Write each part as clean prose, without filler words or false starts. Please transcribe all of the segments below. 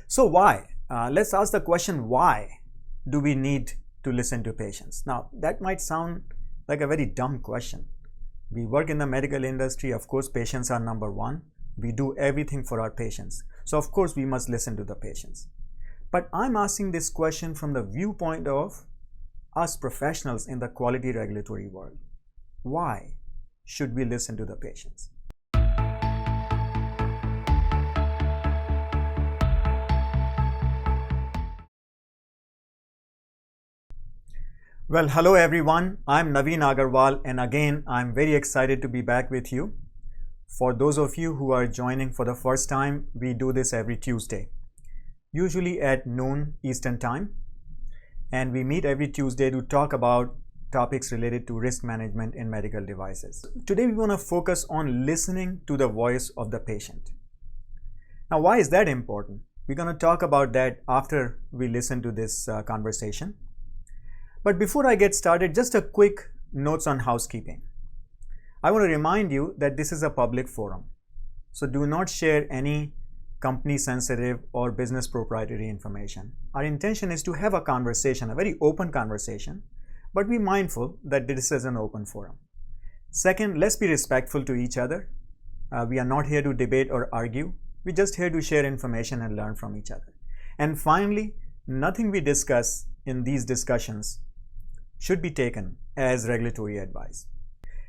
So why? Let's ask the question, why do we need to listen to patients? Now, that might sound like a very dumb question. We work in the medical industry. Of course, patients are number one. We do everything for our patients. So of course, we must listen to the patients. But I'm asking this question from the viewpoint of us professionals in the quality regulatory world. Why should we listen to the patients? Well, hello everyone. I'm Naveen Agarwal, and again, I'm very excited to be back with you. For those of you who are joining for the first time, we do this every Tuesday, usually at noon Eastern Time, and we meet every Tuesday to talk about topics related to risk management in medical devices. Today, we want to focus on listening to the voice of the patient. Now, why is that important? We're going to talk about that after we listen to this conversation. But before I get started, just a quick notes on housekeeping. I want to remind you that this is a public forum, so do not share any company sensitive or business proprietary information. Our intention is to have a conversation, a very open conversation, but be mindful that this is an open forum. Second, let's be respectful to each other. We are not here to debate or argue. We're just here to share information and learn from each other. And finally, nothing we discuss in these discussions should be taken as regulatory advice.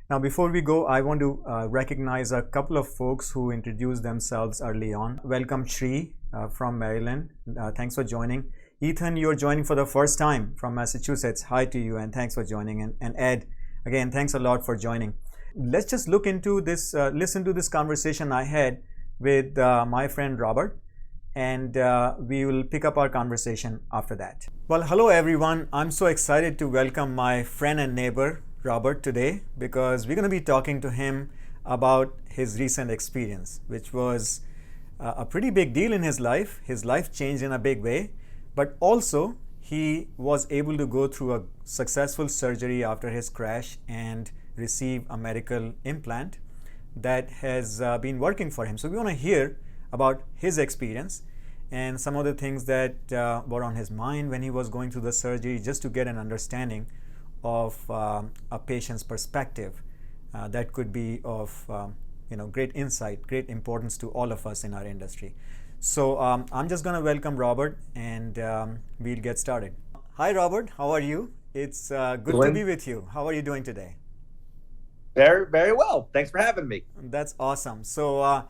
Now, before we go, I want to recognize a couple of folks who introduced themselves early on. Welcome, Shri from Maryland. Thanks for joining. Ethan, you're joining for the first time from Massachusetts. Hi to you, and thanks for joining. And Ed, again, thanks a lot for joining. Let's just look into this, listen to this conversation I had with my friend Robert, and we will pick up our conversation after that. Well, hello everyone. I'm so excited to welcome my friend and neighbor, Robert, today, because we're going to be talking to him about his recent experience, which was a pretty big deal in his life. His life changed in a big way, but also he was able to go through a successful surgery after his crash and receive a medical implant that has been working for him. So we want to hear about his experience and some of the things that were on his mind when he was going through the surgery, just to get an understanding of a patient's perspective that could be of great insight, great importance to all of us in our industry. So I'm just going to welcome Robert, and we'll get started. Hi Robert, how are you? It's good to be with you. How are you doing today? Very, very well. Thanks for having me. That's awesome. So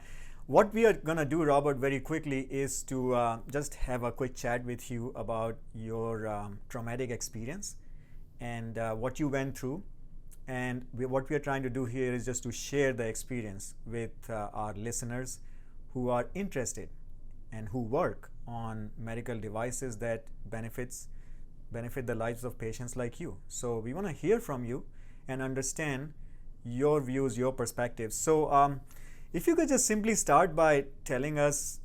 what we are going to do, Robert, very quickly is to just have a quick chat with you about your traumatic experience and what you went through. And what we are trying to do here is just to share the experience with our listeners who are interested and who work on medical devices that benefit the lives of patients like you. So we want to hear from you and understand your views, your perspectives. So if you could just simply start by telling us,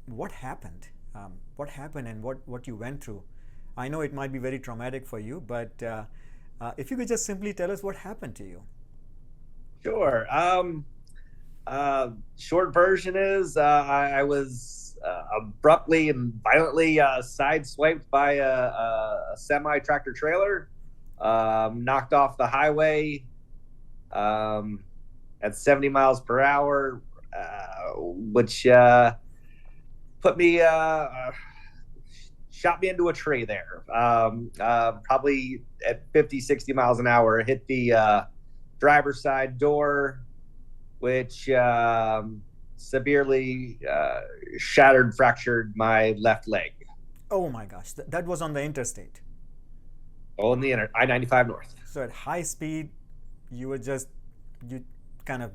what happened and what you went through. I know it might be very traumatic for you, but if you could just simply tell us what happened to you. Sure. Short version is I was abruptly and violently sideswiped by a semi-tractor trailer, knocked off the highway at 70 miles per hour, which put me, shot me into a tree there. Probably at 50, 60 miles an hour, hit the driver's side door, which severely fractured my left leg. Oh my gosh, that was on the interstate. On the I-95 North. So at high speed, you kind of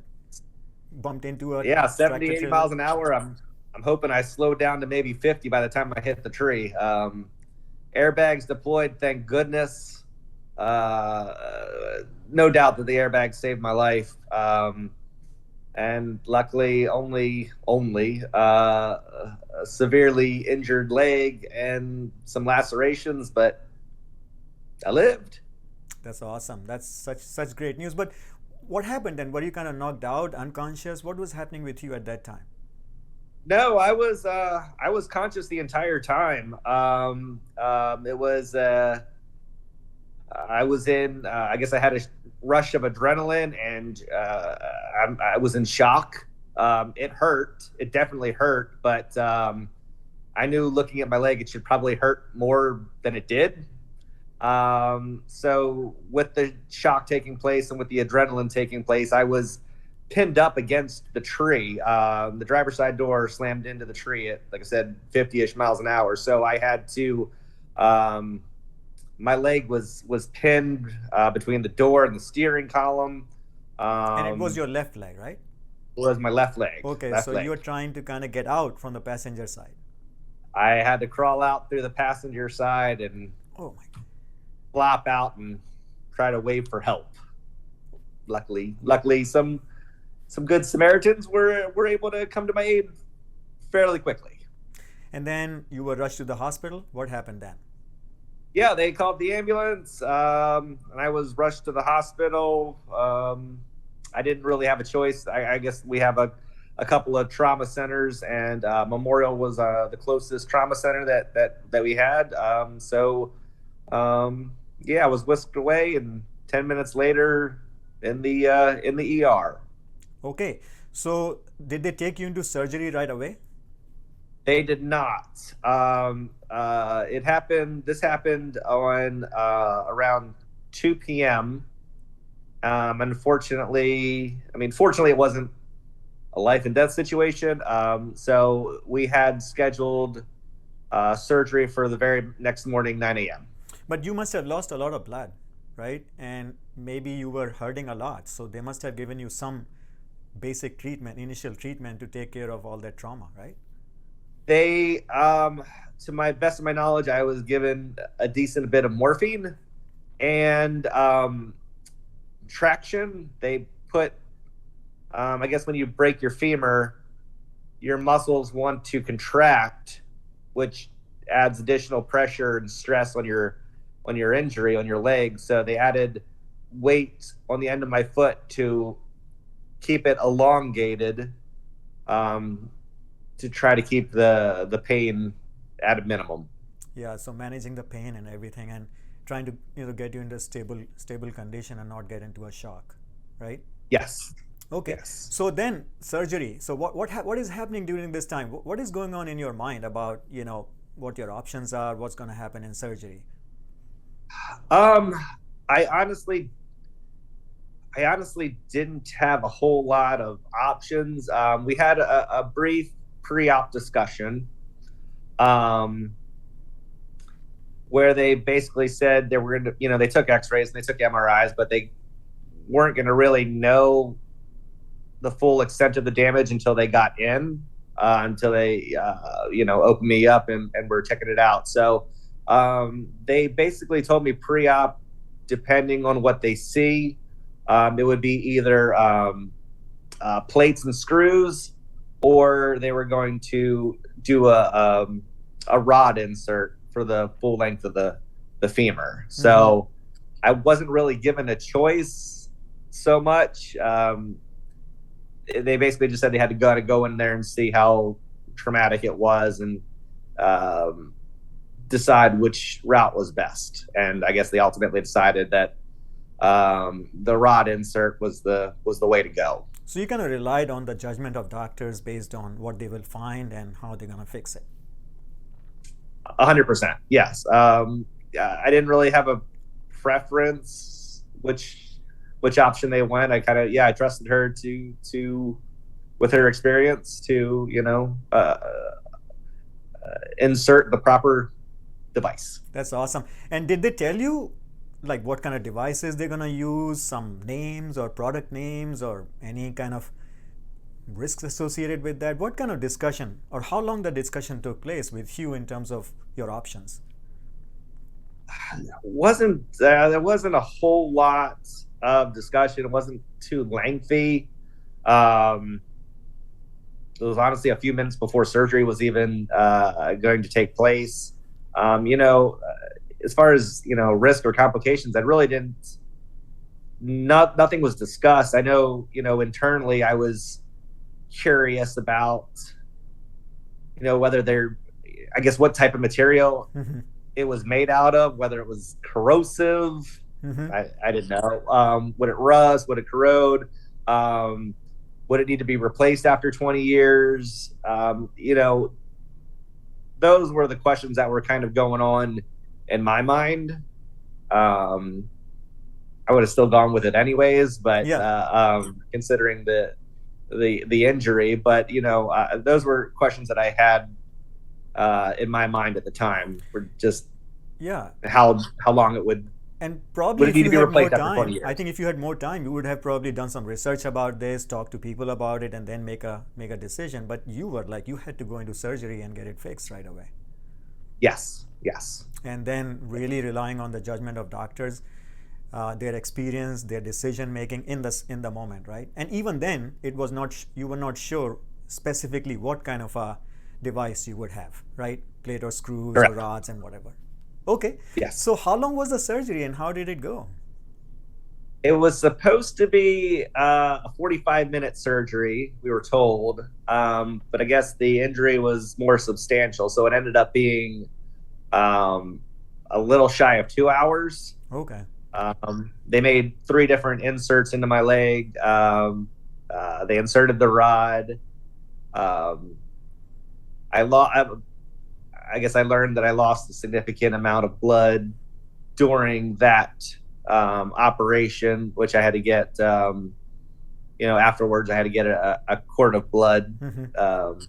bumped into a 70, 80 miles an hour. I'm hoping I slowed down to maybe 50 by the time I hit the tree. Airbags deployed, thank goodness. No doubt that the airbags saved my life. And luckily only a severely injured leg and some lacerations, but I lived. That's awesome. That's such great news. But what happened then? Were you kind of knocked out, unconscious? What was happening with you at that time? No, I was conscious the entire time. It was I was in. I guess I had a rush of adrenaline, and I was in shock. It hurt. It definitely hurt, but I knew looking at my leg, it should probably hurt more than it did. So with the shock taking place and with the adrenaline taking place, I was pinned up against the tree. The driver's side door slammed into the tree at, like I said, 50-ish miles an hour. So I had to, my leg was pinned between the door and the steering column. And it was Um, your left leg, right? was my left leg, Okay, left so you leg. were trying to kind of get out from the passenger side. I had to crawl out through the passenger side and Oh my God. flop out and try to wave for help. Luckily, some good Samaritans were able to come to my aid fairly quickly. And then you were rushed to the hospital. What happened then? Yeah, they called the ambulance, and I was rushed to the hospital. I didn't really have a choice. I guess we have a couple of trauma centers, and Memorial was the closest trauma center that we had. Yeah, I was whisked away, and 10 minutes later, in the ER. Okay, so did they take you into surgery right away? They did not. It happened. This happened on around 2 p.m. Unfortunately, fortunately, it wasn't a life and death situation. So we had scheduled surgery for the very next morning, 9 a.m. But you must have lost a lot of blood, right? And maybe you were hurting a lot. So they must have given you some basic treatment, initial treatment to take care of all that trauma, right? They, to my best of my knowledge, I was given a decent bit of morphine and traction. They put, I guess, when you break your femur, your muscles want to contract, which adds additional pressure and stress on your injury on your leg. So they added weight on the end of my foot to keep it elongated, um, to try to keep the pain at a minimum. Yeah, so managing the pain and everything and trying to get you into a stable condition and not get into a shock, right? Yes, Okay, yes. so then surgery. So what is happening during this time? What is going on in your mind about what your options are, what's going to happen in surgery? Um, I honestly, I honestly didn't have a whole lot of options. We had a brief pre-op discussion, um, where they basically said they were going to, they took X-rays and they took MRIs, but they weren't going to really know the full extent of the damage until they got in, until they, opened me up and were checking it out. So they basically told me pre-op, depending on what they see, it would be either plates and screws, or they were going to do a rod insert for the full length of the femur. Mm-hmm. So I wasn't really given a choice so much. They basically just said they had to go in there and see how traumatic it was and decide which route was best. And I guess they ultimately decided that the rod insert was the way to go. So you kind of relied on the judgment of doctors based on what they will find and how they're going to fix it. 100%. Yes. I didn't really have a preference which option they went. I trusted her to with her experience to insert the proper device. That's awesome. And did they tell you like what kind of devices they're going to use, some names or product names or any kind of risks associated with that? What kind of discussion or how long the discussion took place with you in terms of your options? There wasn't a whole lot of discussion. It wasn't too lengthy. It was honestly a few minutes before surgery was even going to take place. As far as risk or complications, I really didn't. Nothing was discussed. I know internally I was curious about whether they're, I guess, what type of material Mm-hmm. it was made out of, whether it was corrosive. Mm-hmm. I didn't know. Would it rust? Would it corrode? Would it need to be replaced after 20 years? Those were the questions that were kind of going on in my mind. I would have still gone with it anyways, but considering the injury, but those were questions that I had in my mind at the time. Were just how long it would. And probably if you had more time, I think if you had more time, you would have probably done some research about this, talk to people about it, and then make a decision. But you were like, you had to go into surgery and get it fixed right away. Yes. And then really relying on the judgment of doctors, their experience, their decision making in the moment, right? And even then, it was not you were not sure specifically what kind of a device you would have, right? Plate or screws or rods and whatever. Okay. Yes. So how long was the surgery and how did it go? It was supposed to be a 45-minute surgery, we were told. But I guess the injury was more substantial. So it ended up being a little shy of 2 hours. Okay. They made 3 different inserts into my leg. They inserted the rod. I guess I learned that I lost a significant amount of blood during that operation, which I had to get, afterwards I had to get a quart of blood. Mm-hmm.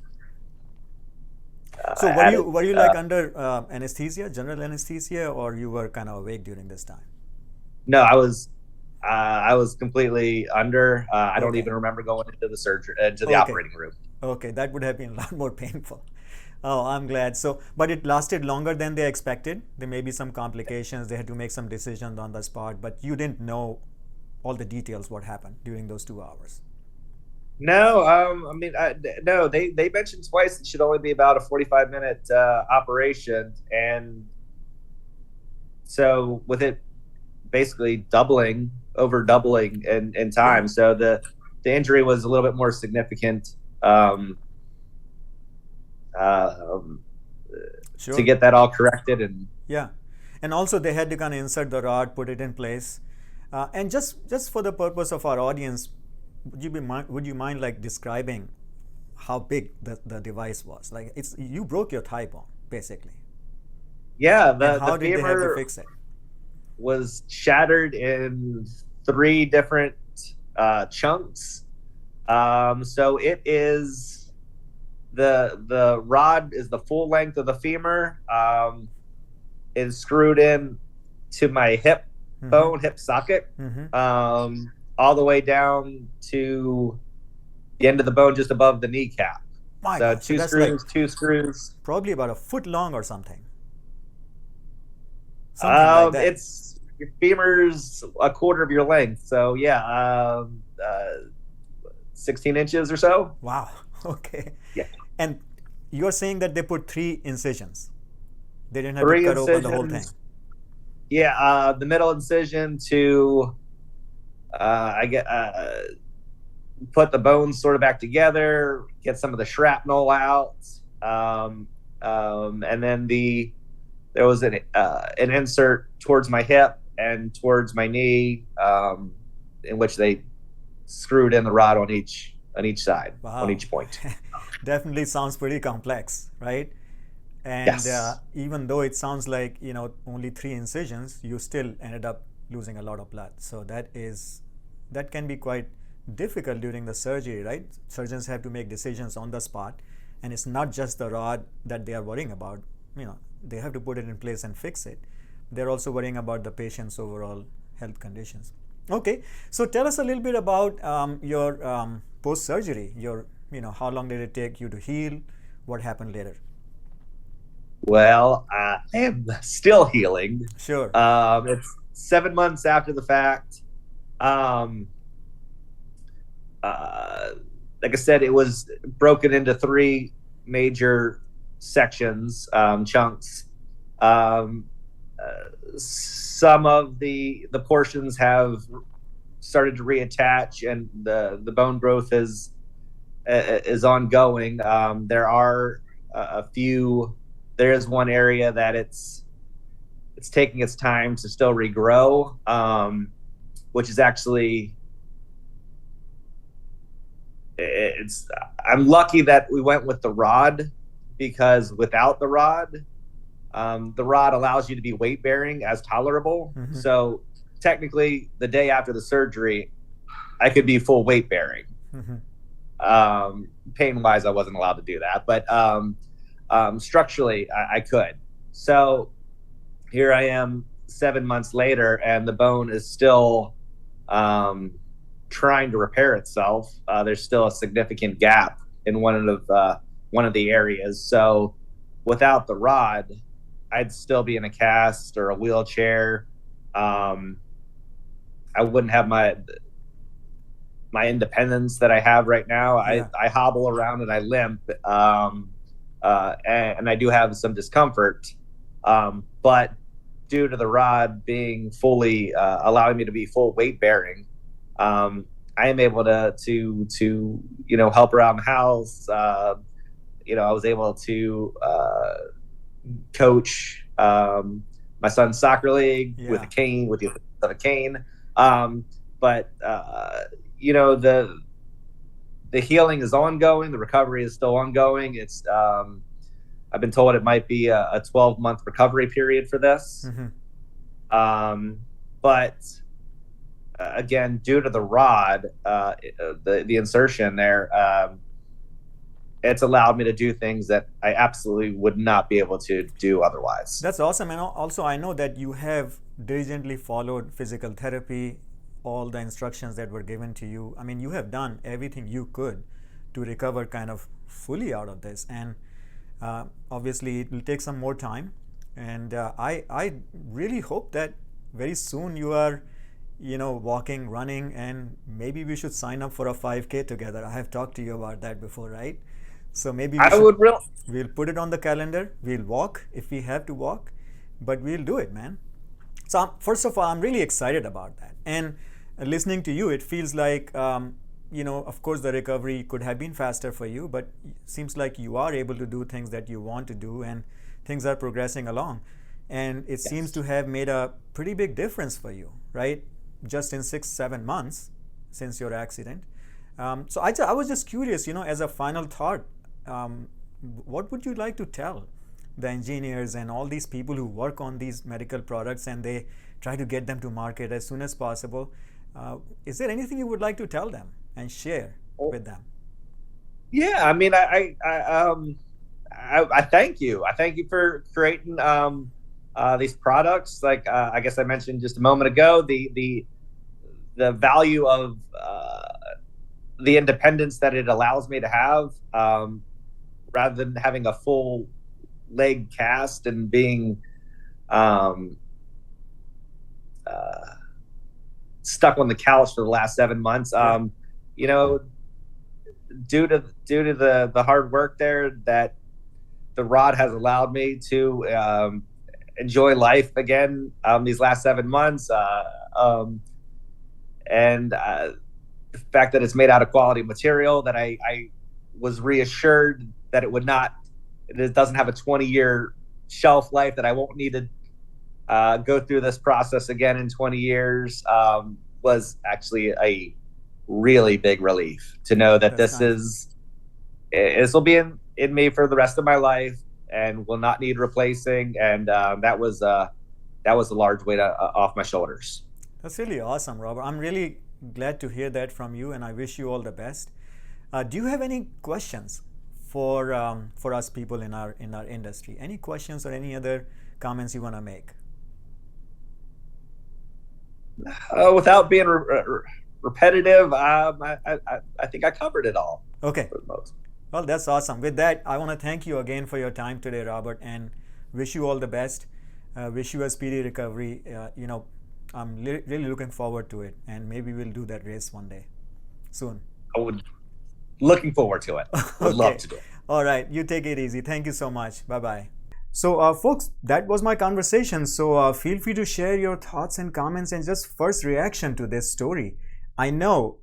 So were you like under anesthesia, general anesthesia, or you were kind of awake during this time? No, I was completely under. I don't even remember going into the surgery, into the operating room. Okay, that would have been a lot more painful. Oh, I'm glad. So, but it lasted longer than they expected. There may be some complications. They had to make some decisions on the spot, but you didn't know all the details what happened during those 2 hours. No, no. They mentioned twice it should only be about a 45-minute operation, and so with it basically over doubling in time, so the injury was a little bit more significant. Sure. To get that all corrected and also they had to kind of insert the rod, put it in place, and just for the purpose of our audience, would you mind like describing how big the device was? Like you broke your thigh bone basically. Yeah, how did they have to fix it? Was shattered in 3 different chunks. So it is. The rod is the full length of the femur, is screwed in to my hip bone, hip socket, all the way down to the end of the bone just above the kneecap. So two screws. Probably about a foot long or something. Like that. It's your femur's a quarter of your length. So 16 inches or so. Wow. Okay. Yeah. And you're saying that they put 3 incisions. They didn't have to cut open the whole thing. Yeah, the middle incision to put the bones sort of back together, get some of the shrapnel out, and then there was an insert towards my hip and towards my knee, in which they screwed in the rod on each side. Wow. On each point. Definitely sounds pretty complex, right? And yes. Even though it sounds like only 3 incisions, you still ended up losing a lot of blood. So that can be quite difficult during the surgery, right? Surgeons have to make decisions on the spot, and it's not just the rod that they are worrying about. They have to put it in place and fix it. They're also worrying about the patient's overall health conditions. Okay, so tell us a little bit about your post-surgery. How long did it take you to heal? What happened later? Well, I am still healing. Sure. It's 7 months after the fact. Like I said, it was broken into 3 major sections, chunks. Some of the portions have started to reattach, and the bone growth is ongoing. There are a few. There is one area that it's taking its time to still regrow, which is actually I'm lucky that we went with the rod, because without the rod allows you to be weight bearing as tolerable. Mm-hmm. So technically, the day after the surgery, I could be full weight bearing. Mm-hmm. Pain wise, I wasn't allowed to do that, but structurally, I could. So here I am 7 months later, and the bone is still trying to repair itself. There's still a significant gap in one of the areas. So without the rod, I'd still be in a cast or a wheelchair. I wouldn't have my independence that I have right now. Yeah. I hobble around and I limp, and I do have some discomfort. But due to the rod being fully allowing me to be full weight bearing, I am able to help around the house. I was able to coach my son's soccer league with a cane, with a cane. But the healing is ongoing. The recovery is still ongoing. It's I've been told it might be a 12-month recovery period for this. Mm-hmm. But again, due to the rod, the insertion there, it's allowed me to do things that I absolutely would not be able to do otherwise. That's awesome. And also, I know that you have diligently followed physical therapy, all the instructions that were given to you. I mean, you have done everything you could to recover kind of fully out of this. And obviously, it will take some more time. And I really hope that very soon you are, walking, running, and maybe we should sign up for a 5K together. I have talked to you about that before, right? So maybe we'll put it on the calendar. We'll walk if we have to walk, but we'll do it, man. So first of all, I'm really excited about that. And listening to you, it feels like, of course, the recovery could have been faster for you, but it seems like you are able to do things that you want to do, and things are progressing along. And it seems to have made a pretty big difference for you, right? Just in 6-7 months since your accident. So I was just curious, as a final thought, what would you like to tell the engineers and all these people who work on these medical products and they try to get them to market as soon as possible? Is there anything you would like to tell them and share with them? Yeah, I mean, I thank you. I thank you for creating these products. Like I guess I mentioned just a moment ago, the value of the independence that it allows me to have, rather than having a full leg cast and being stuck on the couch for the last 7 months. Due to the hard work there, that the rod has allowed me to enjoy life again these last 7 months, and the fact that it's made out of quality material, that I was reassured that it doesn't have a 20-year shelf life, that I won't need to go through this process again in 20 years, was actually a really big relief to know that this will be in me for the rest of my life and will not need replacing. And that was a large weight off my shoulders. That's really awesome, Robert. I'm really glad to hear that from you, and I wish you all the best. Do you have any questions for us people in our industry? Any questions or any other comments you want to make? Without being repetitive, I think I covered it all. Okay. Well, that's awesome. With that, I want to thank you again for your time today, Robert, and wish you all the best. Wish you a speedy recovery. I'm really looking forward to it, and maybe we'll do that race one day soon. Looking forward to it. Would love to do it. All right. You take it easy. Thank you so much. Bye-bye. So, folks, that was my conversation. So, feel free to share your thoughts and comments and just first reaction to this story. I know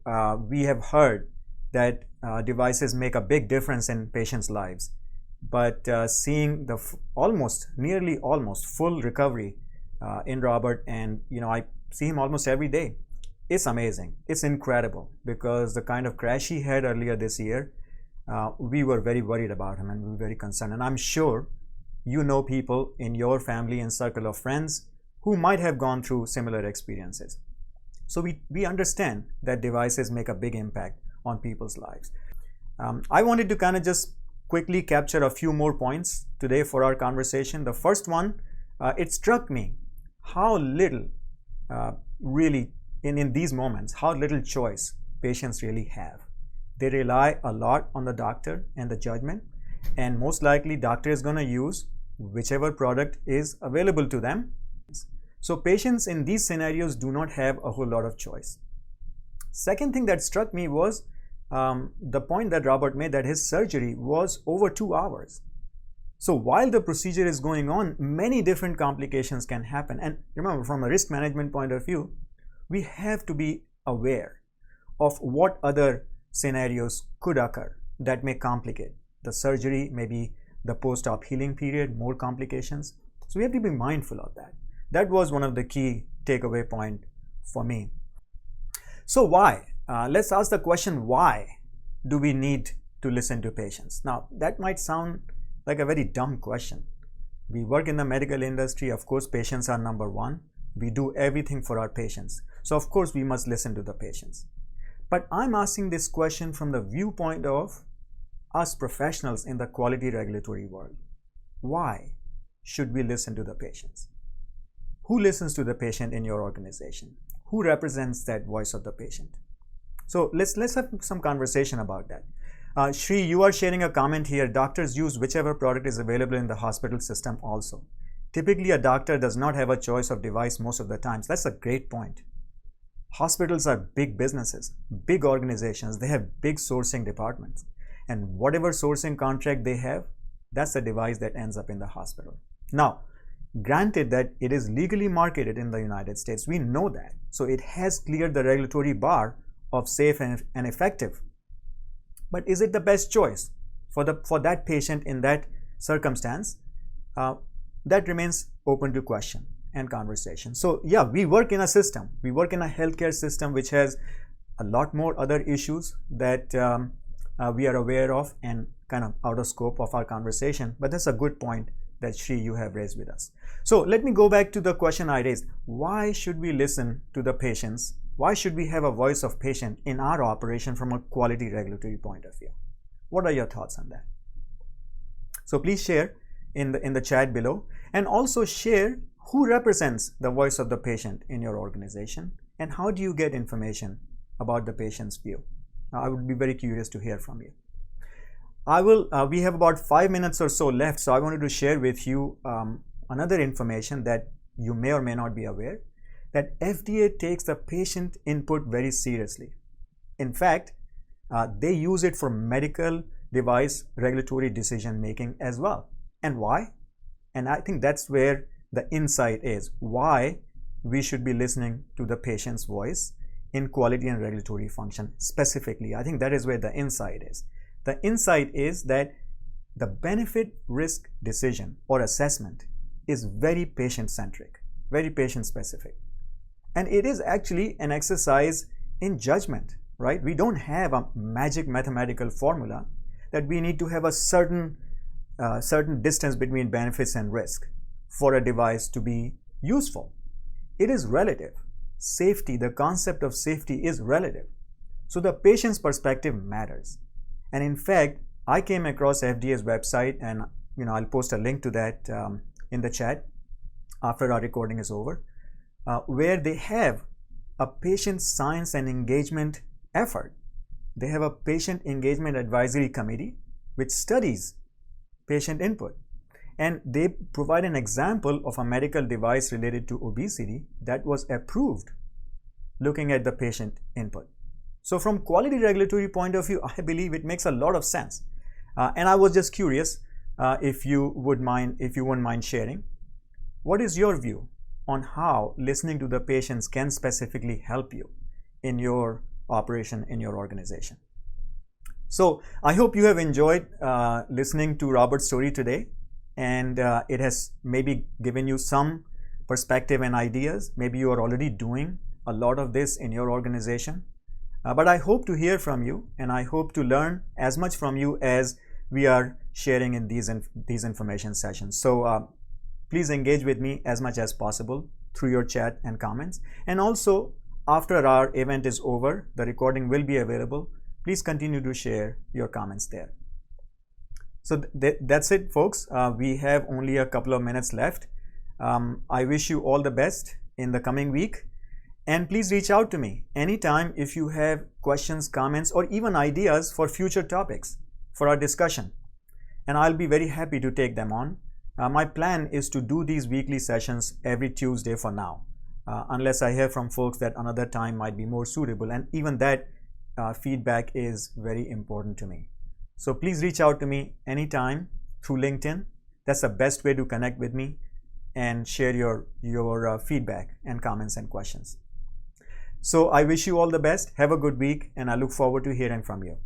we have heard that devices make a big difference in patients' lives. but seeing the nearly almost full recovery in Robert, and I see him almost every day. It's amazing. It's incredible, because the kind of crash he had earlier this year, we were very worried about him and we were very concerned. And I'm sure you know people in your family and circle of friends who might have gone through similar experiences. So we understand that devices make a big impact on people's lives. I wanted to kind of just quickly capture a few more points today for our conversation. The first one, it struck me how little really in these moments, how little choice patients really have. They rely a lot on the doctor and the judgment, and most likely doctor is going to use whichever product is available to them. So patients in these scenarios do not have a whole lot of choice. Second thing that struck me was the point that Robert made, that his surgery was over 2 hours. So while the procedure is going on, many different complications can happen. And remember, from a risk management point of view, we have to be aware of what other scenarios could occur that may complicate the surgery, maybe the post-op healing period, more complications. So we have to be mindful of that. That was one of the key takeaway point for me. So why? Let's ask the question, why do we need to listen to patients? Now, that might sound like a very dumb question. We work in the medical industry. Of course, patients are number one. We do everything for our patients. So of course, we must listen to the patients. But I'm asking this question from the viewpoint of us professionals in the quality regulatory world. Why should we listen to the patients? Who listens to the patient in your organization? Who represents that voice of the patient? So let's have some conversation about that. Shri, you are sharing a comment here. Doctors use whichever product is available in the hospital system also. Typically, a doctor does not have a choice of device most of the times. That's a great point. Hospitals are big businesses, big organizations. They have big sourcing departments. And whatever sourcing contract they have, that's the device that ends up in the hospital. Now, granted that it is legally marketed in the United States, we know that. So it has cleared the regulatory bar of safe and effective. But is it the best choice for that patient in that circumstance? That remains open to question and conversation. So yeah, we work in a system. We work in a healthcare system which has a lot more other issues that we are aware of and kind of out of scope of our conversation. But that's a good point that Shri, you have raised with us. So let me go back to the question I raised. Why should we listen to the patients? Why should we have a voice of patient in our operation from a quality regulatory point of view? What are your thoughts on that? So please share in the chat below, and also share who represents the voice of the patient in your organization and how do you get information about the patient's view. I would be very curious to hear from you. We have about 5 minutes or so left, so I wanted to share with you another information that you may or may not be aware, that FDA takes the patient input very seriously. In fact, they use it for medical device regulatory decision making as well. And why? And I think that's where the insight is, why we should be listening to the patient's voice in quality and regulatory function specifically. I think that is where the insight is. The insight is that the benefit risk decision or assessment is very patient-centric, very patient-specific. And it is actually an exercise in judgment, right? We don't have a magic mathematical formula that we need to have a certain distance between benefits and risk for a device to be useful. It is relative. Safety, the concept of safety is relative. So the patient's perspective matters. And in fact, I came across FDA's website, and I'll post a link to that in the chat after our recording is over, where they have a patient science and engagement effort. They have a patient engagement advisory committee which studies patient input, and they provide an example of a medical device related to obesity that was approved looking at the patient input. So from quality regulatory point of view, I believe it makes a lot of sense. And I was just curious if you wouldn't mind sharing, what is your view on how listening to the patients can specifically help you in your operation, in your organization? So I hope you have enjoyed listening to Robert's story today, and it has maybe given you some perspective and ideas. Maybe you are already doing a lot of this in your organization, but I hope to hear from you, and I hope to learn as much from you as we are sharing in these information sessions. So please engage with me as much as possible through your chat and comments. And also, after our event is over, the recording will be available. Please continue to share your comments there. So that's it, folks. We have only a couple of minutes left. I wish you all the best in the coming week. And please reach out to me anytime if you have questions, comments, or even ideas for future topics for our discussion. And I'll be very happy to take them on. My plan is to do these weekly sessions every Tuesday for now, unless I hear from folks that another time might be more suitable. And even that feedback is very important to me. So please reach out to me anytime through LinkedIn. That's the best way to connect with me and share your feedback and comments and questions. So I wish you all the best. Have a good week, and I look forward to hearing from you.